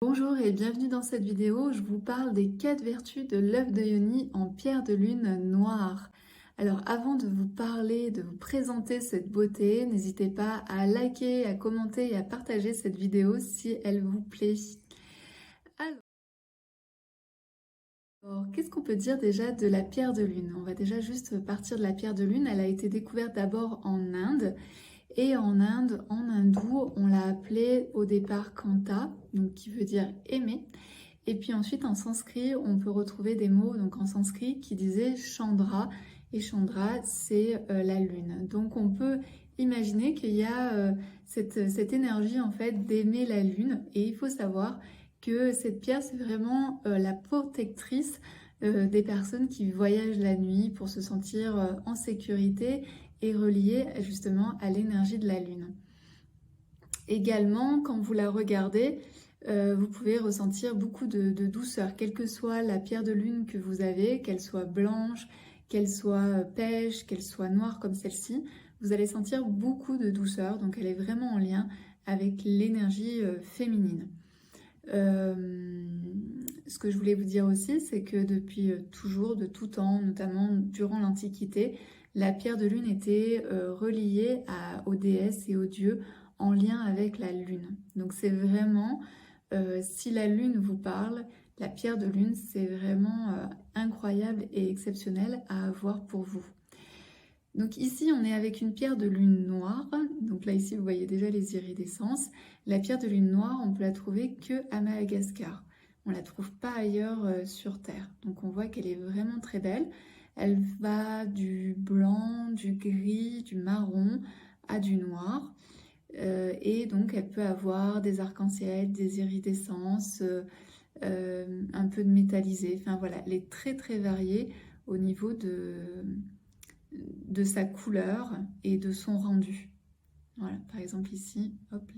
Bonjour et bienvenue dans cette vidéo. Je vous parle des 4 vertus de l'œuf de Yoni en pierre de lune noire. Alors avant de vous parler, de vous présenter cette beauté, n'hésitez pas à liker, à commenter et à partager cette vidéo si elle vous plaît. Alors, qu'est-ce qu'on peut dire déjà de la pierre de lune? On va déjà juste partir de la pierre de lune. Elle a été découverte d'abord en Inde. Et en Inde, en hindou, on l'a appelée au départ Kanta, donc qui veut dire aimer. Et puis ensuite, en sanskrit, on peut retrouver des mots donc en sanskrit qui disaient Chandra. Et Chandra, c'est la lune. Donc on peut imaginer qu'il y a cette énergie en fait d'aimer la lune. Et il faut savoir que cette pierre, c'est vraiment la protectrice des personnes qui voyagent la nuit pour se sentir en sécurité et reliée justement à l'énergie de la lune. Également, quand vous la regardez, vous pouvez ressentir beaucoup de douceur, quelle que soit la pierre de lune que vous avez, qu'elle soit blanche, qu'elle soit pêche, qu'elle soit noire comme celle-ci, vous allez sentir beaucoup de douceur, donc elle est vraiment en lien avec l'énergie féminine. Ce que je voulais vous dire aussi, c'est que depuis toujours, de tout temps, notamment durant l'Antiquité, la pierre de lune était reliée aux déesses et aux dieux en lien avec la lune. Donc c'est vraiment, si la lune vous parle, la pierre de lune, c'est vraiment incroyable et exceptionnel à avoir pour vous. Donc ici, on est avec une pierre de lune noire. Donc là, ici, vous voyez déjà les iridescences. La pierre de lune noire, on peut la trouver que à Madagascar. On ne la trouve pas ailleurs sur Terre. Donc on voit qu'elle est vraiment très belle. Elle va du blanc, du gris, du marron à du noir. Et donc elle peut avoir des arcs-en-ciel, des iridescences, un peu de métallisé. Enfin voilà, elle est très très variée au niveau de sa couleur et de son rendu. Voilà, par exemple ici, hop,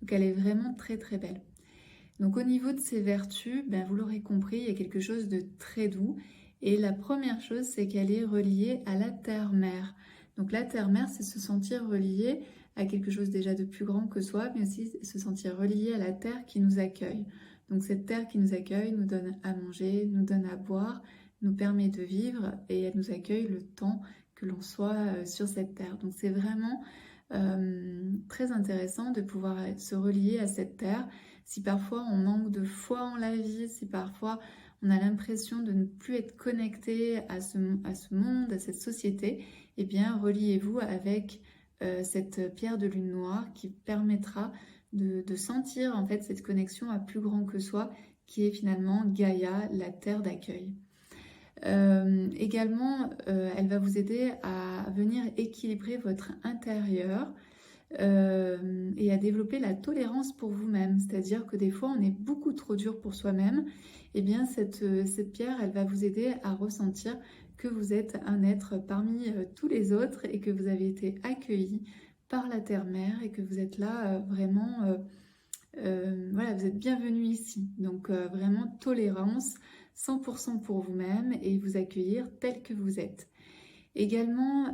donc elle est vraiment très très belle. Donc au niveau de ses vertus, ben, vous l'aurez compris, il y a quelque chose de très doux. Et la première chose, c'est qu'elle est reliée à la terre-mère. Donc la terre-mère, c'est se sentir relié à quelque chose déjà de plus grand que soi, mais aussi se sentir relié à la terre qui nous accueille. Donc cette terre qui nous accueille nous donne à manger, nous donne à boire, nous permet de vivre et elle nous accueille le temps que l'on soit sur cette terre. Donc c'est vraiment très intéressant de pouvoir se relier à cette terre. Si parfois on manque de foi en la vie, si parfois on a l'impression de ne plus être connecté à ce monde, à cette société, eh bien reliez-vous avec cette pierre de lune noire qui permettra de sentir en fait cette connexion à plus grand que soi, qui est finalement Gaïa, la terre d'accueil. Également, elle va vous aider à venir équilibrer votre intérieur et à développer la tolérance pour vous-même. C'est-à-dire que des fois, on est beaucoup trop dur pour soi-même. Et bien, cette pierre, elle va vous aider à ressentir que vous êtes un être parmi tous les autres et que vous avez été accueilli par la Terre-Mère et que vous êtes là vraiment... voilà, vous êtes bienvenue ici. Donc vraiment tolérance, 100% pour vous-même et vous accueillir tel que vous êtes. Également,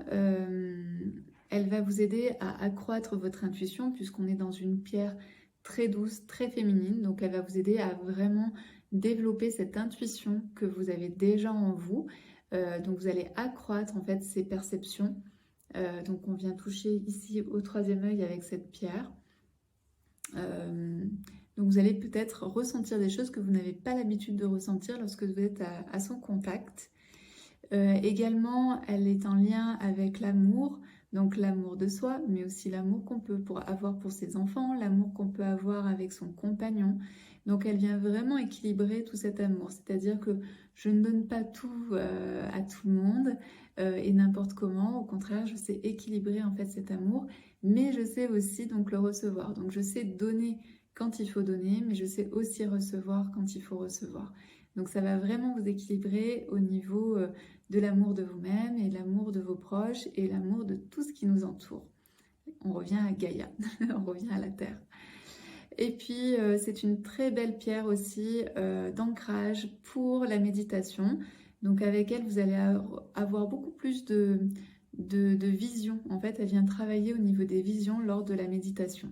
elle va vous aider à accroître votre intuition puisqu'on est dans une pierre très douce, très féminine. Donc elle va vous aider à vraiment développer cette intuition que vous avez déjà en vous. Donc vous allez accroître en fait ces perceptions. Donc on vient toucher ici au troisième œil avec cette pierre. Donc vous allez peut-être ressentir des choses que vous n'avez pas l'habitude de ressentir lorsque vous êtes à son contact. Également, elle est en lien avec l'amour, donc l'amour de soi, mais aussi l'amour qu'on peut avoir pour ses enfants, l'amour qu'on peut avoir avec son compagnon. Donc elle vient vraiment équilibrer tout cet amour, c'est-à-dire que je ne donne pas tout à tout le monde et n'importe comment, au contraire, je sais équilibrer en fait cet amour, mais je sais aussi donc le recevoir. Donc je sais donner quand il faut donner, mais je sais aussi recevoir quand il faut recevoir. Donc ça va vraiment vous équilibrer au niveau de l'amour de vous-même et l'amour de vos proches et l'amour de tout ce qui nous entoure. On revient à Gaïa, on revient à la Terre. Et puis c'est une très belle pierre aussi d'ancrage pour la méditation. Donc avec elle, vous allez avoir beaucoup plus de vision. En fait, elle vient travailler au niveau des visions lors de la méditation.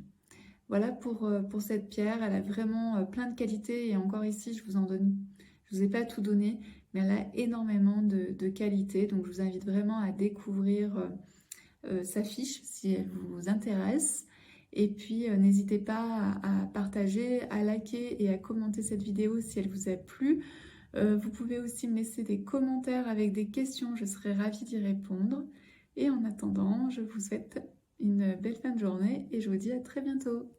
Voilà pour cette pierre. Elle a vraiment plein de qualités. Et encore ici, je vous ai pas tout donné, mais elle a énormément de qualités. Donc je vous invite vraiment à découvrir sa fiche si elle vous intéresse. Et puis n'hésitez pas à partager, à liker et à commenter cette vidéo si elle vous a plu. Vous pouvez aussi me laisser des commentaires avec des questions, je serai ravie d'y répondre. Et en attendant, je vous souhaite une belle fin de journée et je vous dis à très bientôt.